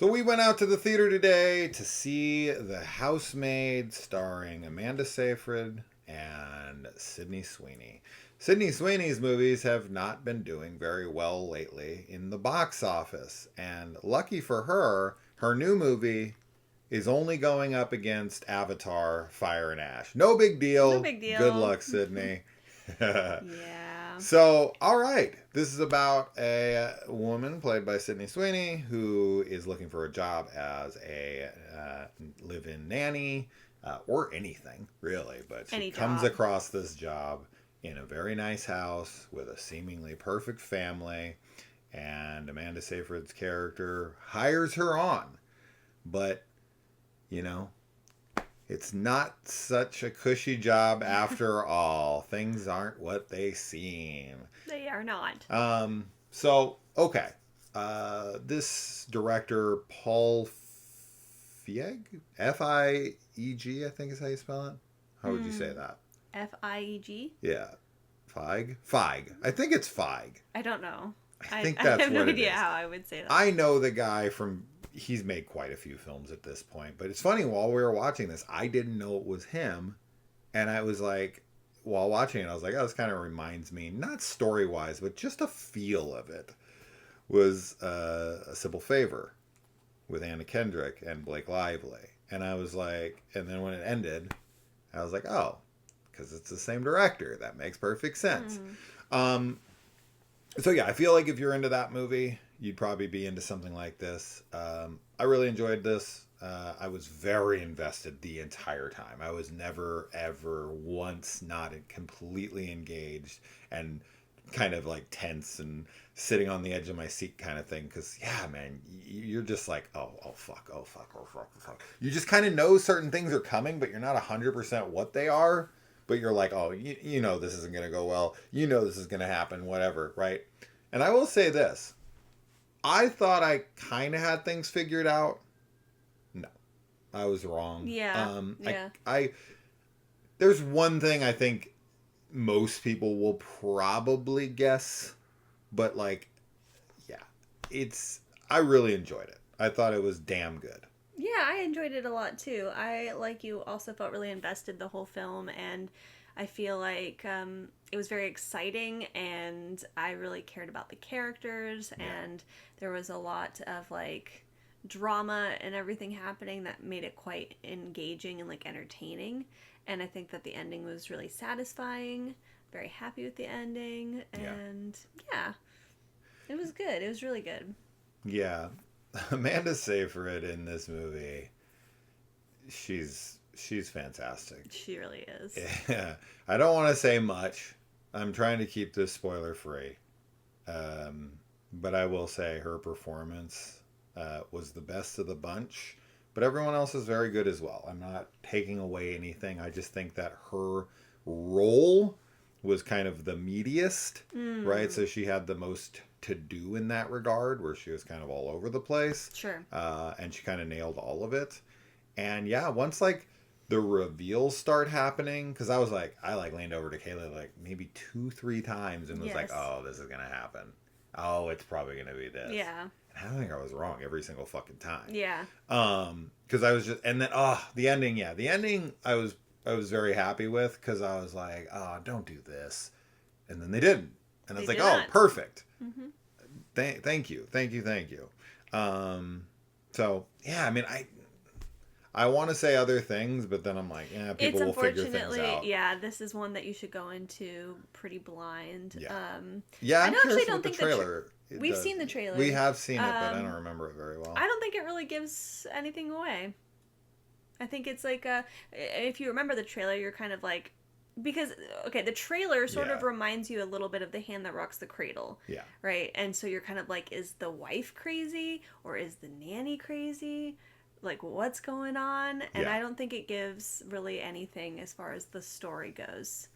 So we went out to the theater today to see The Housemaid, starring Amanda Seyfried and Sydney Sweeney. Sydney Sweeney's movies have not been doing very well lately in the box office. And lucky for her, her new movie is only going up against Avatar, Fire and Ash. No big deal. No big deal. Good luck, Sydney. Yeah. So, all right. This is about a woman played by Sydney Sweeney who is looking for a job as a live-in nanny or anything, really. But she comes across this job in a very nice house with a seemingly perfect family. And Amanda Seyfried's character hires her on. But, you know, it's not such a cushy job after all. Things aren't what they seem. They are not. So, okay. This director, Paul Feig? F-I-E-G, I think is how you spell it. How would you say that? F-I-E-G? Yeah. Feig? Feig. I think it's Feig. I don't know. I think that's what it is. I have no idea how I would say that. I know the guy from... He's made quite a few films at this point. But it's funny, while we were watching this, I didn't know it was him. And I was like, while watching it, I was like, oh, this kind of reminds me, not story-wise, but just a feel of it, was A Simple Favor with Anna Kendrick and Blake Lively. And I was like, and then when it ended, I was like, oh, because it's the same director. That makes perfect sense. So yeah, I feel like if you're into that movie, you'd probably be into something like this. I really enjoyed this. I was very invested the entire time. I was never, ever once not completely engaged and kind of like tense and sitting on the edge of my seat kind of thing. Because, yeah, man, you're just like, oh, fuck. You just kind of know certain things are coming, but you're not 100% what they are. But you're like, oh, you know this isn't going to go well. You know this is going to happen, whatever, right? And I will say this. I thought I kind of had things figured out. No, I was wrong. Yeah. I there's one thing I think most people will probably guess, but like, yeah, I really enjoyed it. I thought it was damn good. Yeah, I enjoyed it a lot too. I, like you, also felt really invested the whole film, and I feel like it was very exciting, and I really cared about the characters, and there was a lot of like drama and everything happening that made it quite engaging and like entertaining. And I think that the ending was really satisfying. Very happy with the ending, and yeah, it was good. It was really good. Yeah. Amanda Seyfried in this movie, she's fantastic. She really is. Yeah. I don't want to say much. I'm trying to keep this spoiler free. But I will say her performance was the best of the bunch. But everyone else is very good as well. I'm not taking away anything. I just think that her role was kind of the meatiest, right? So she had the most to do in that regard, where she was kind of all over the place. Sure. And she kind of nailed all of it. And yeah, once like the reveals start happening, because I leaned over to Kayla like maybe 2-3 times and was like, oh, this is going to happen. Oh, it's probably going to be this. Yeah. And I don't think I was wrong every single fucking time. Yeah. Because I was just, and then, the ending, the ending I was very happy with, because I was like, oh, don't do this. And then they didn't. And I was like, oh, perfect. Mm-hmm. Thank you. So, yeah, I mean, I want to say other things, but then I'm like, yeah, people will figure things out. Yeah, this is one that you should go into pretty blind. Yeah, I actually don't think the trailer. We've seen the trailer. We have seen it, but I don't remember it very well. I don't think it really gives anything away. I think it's like if you remember the trailer, you're kind of like, because the trailer sort of reminds you a little bit of The Hand That Rocks the Cradle. Yeah. Right? And so you're kind of like, is the wife crazy or is the nanny crazy? Like, what's going on? And I don't think it gives really anything as far as the story goes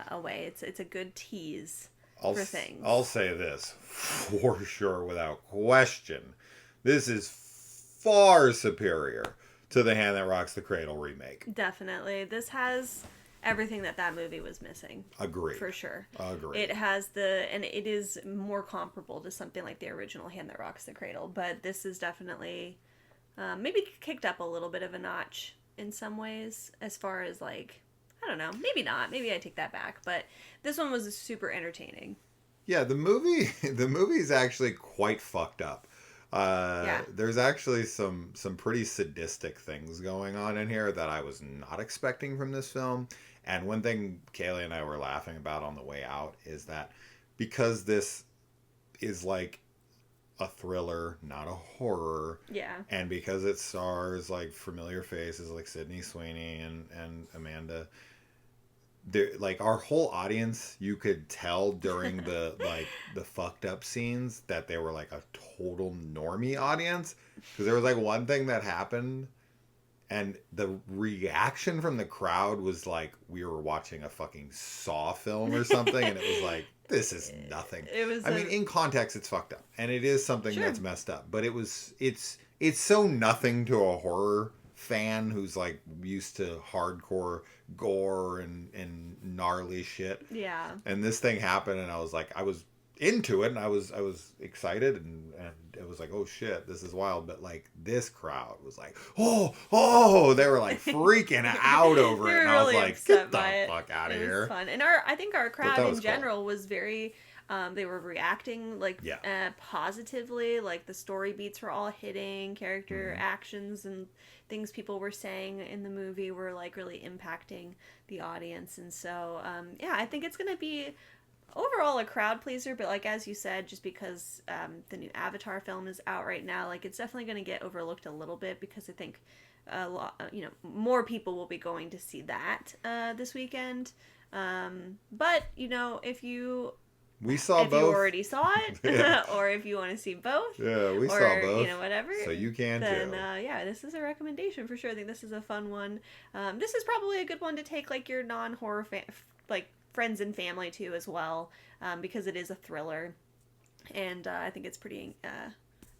away. It's a good tease for things. I'll say this for sure, without question. This is far superior to The Hand That Rocks the Cradle remake. Definitely. This has everything that movie was missing. Agreed. For sure. Agreed. It has and it is more comparable to something like the original Hand That Rocks the Cradle, but this is definitely maybe kicked up a little bit of a notch in some ways, as far as like, I don't know, maybe not, maybe I take that back, but this one was super entertaining. Yeah, the movie's actually quite fucked up. Yeah. There's actually some pretty sadistic things going on in here that I was not expecting from this film. And one thing Kaylee and I were laughing about on the way out is that because this is like a thriller, not a horror, Yeah. and because it stars like familiar faces like Sydney Sweeney and Amanda, like our whole audience, you could tell during the like the fucked up scenes that they were like a total normie audience, because there was like one thing that happened and the reaction from the crowd was like we were watching a fucking Saw film or something, and it was like, this is nothing. It was I mean, in context it's fucked up and it is something Sure. that's messed up, but it's so nothing to a horror fan who's like used to hardcore gore and gnarly shit. Yeah. And this thing happened and I was into it and I was excited and it was like, oh shit, this is wild. But like this crowd was like, oh, they were like freaking out over it, and I was really like, get the it. fuck out of It was here. fun, and I think our crowd in general was very. They were reacting like positively, like the story beats were all hitting, character actions and things people were saying in the movie were like really impacting the audience, and so I think it's gonna be overall a crowd pleaser, but like as you said, just because the new Avatar film is out right now, like it's definitely going to get overlooked a little bit, because I think a lot, more people will be going to see that this weekend. But if you both. you already saw it, or if you want to see both, we saw both. Whatever, so you can then, too. This is a recommendation for sure. I think this is a fun one. This is probably a good one to take like your non-horror like friends and family to as well, because it is a thriller, and I think it's pretty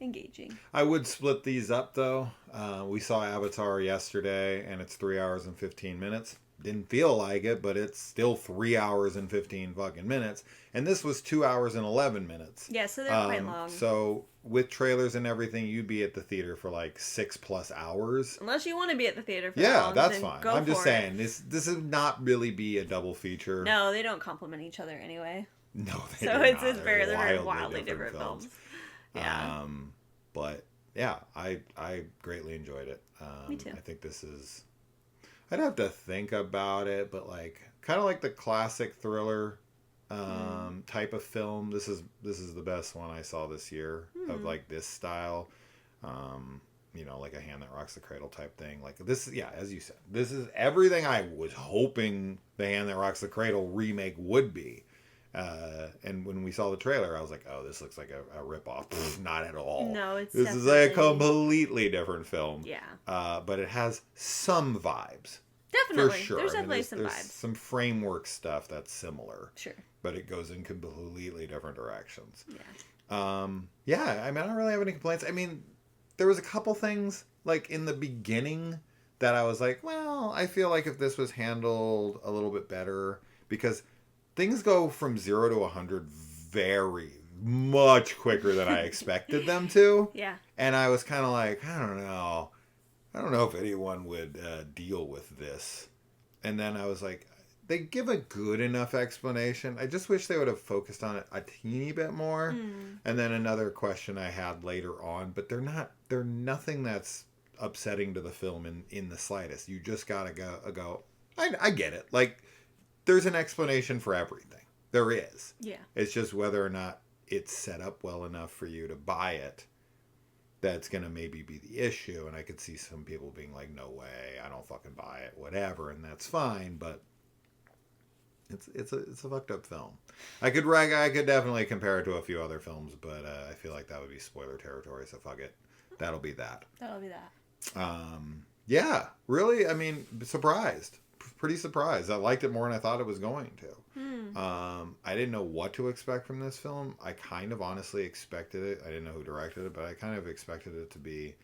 engaging. I would split these up though. We saw Avatar yesterday and it's 3 hours and 15 minutes. Didn't feel like it, but it's still 3 hours and 15 fucking minutes. And this was 2 hours and 11 minutes. Yeah, so they're quite long. So with trailers and everything, you'd be at the theater for like 6+ hours. Unless you want to be at the theater for that long, that's fine. I'm just saying, this would not really be a double feature. No, they don't complement each other anyway. No, they so do it's not. very wildly different films. Yeah. But yeah, I greatly enjoyed it. Me too. I think this is, I'd have to think about it, but like kind of like the classic thriller type of film. This is the best one I saw this year of like this style. Like a Hand That Rocks the Cradle type thing. Like this, as you said, this is everything I was hoping the Hand That Rocks the Cradle remake would be. And when we saw the trailer, I was like, oh, this looks like a ripoff. Not at all. No, it's this is a completely different film. Yeah. But it has some vibes. Definitely. For sure. There's definitely some there's vibes. Some framework stuff that's similar. Sure. But it goes in completely different directions. Yeah. I don't really have any complaints. I mean, there was a couple things like in the beginning that I was like, well, I feel like if this was handled a little bit better, because things go from 0 to 100 very much quicker than I expected them to. Yeah. And I was kind of like, I don't know if anyone would deal with this. And then I was like, they give a good enough explanation. I just wish they would have focused on it a teeny bit more. And then another question I had later on, but they're nothing that's upsetting to the film in the slightest. You just gotta go. I get it. Like, there's an explanation for everything. There is. Yeah. It's just whether or not it's set up well enough for you to buy it. That's going to maybe be the issue. And I could see some people being like, no way, I don't fucking buy it, whatever. And that's fine. But it's a fucked up film. I could definitely compare it to a few other films, but I feel like that would be spoiler territory. So fuck it. That'll be that. Yeah, really. I mean, surprised. Pretty surprised. I liked it more than I thought it was going to. I didn't know what to expect from this film. I kind of honestly expected it. I didn't know who directed it, but I kind of expected it to be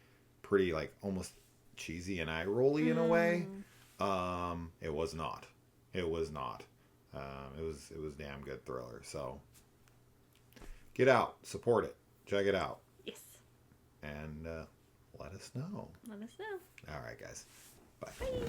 pretty like almost cheesy and eye-rolly in a way. It was not. It was not. It was damn good thriller. So get out, support it, check it out, Yes. and let us know. Let us know. All right, guys. Bye. Bye.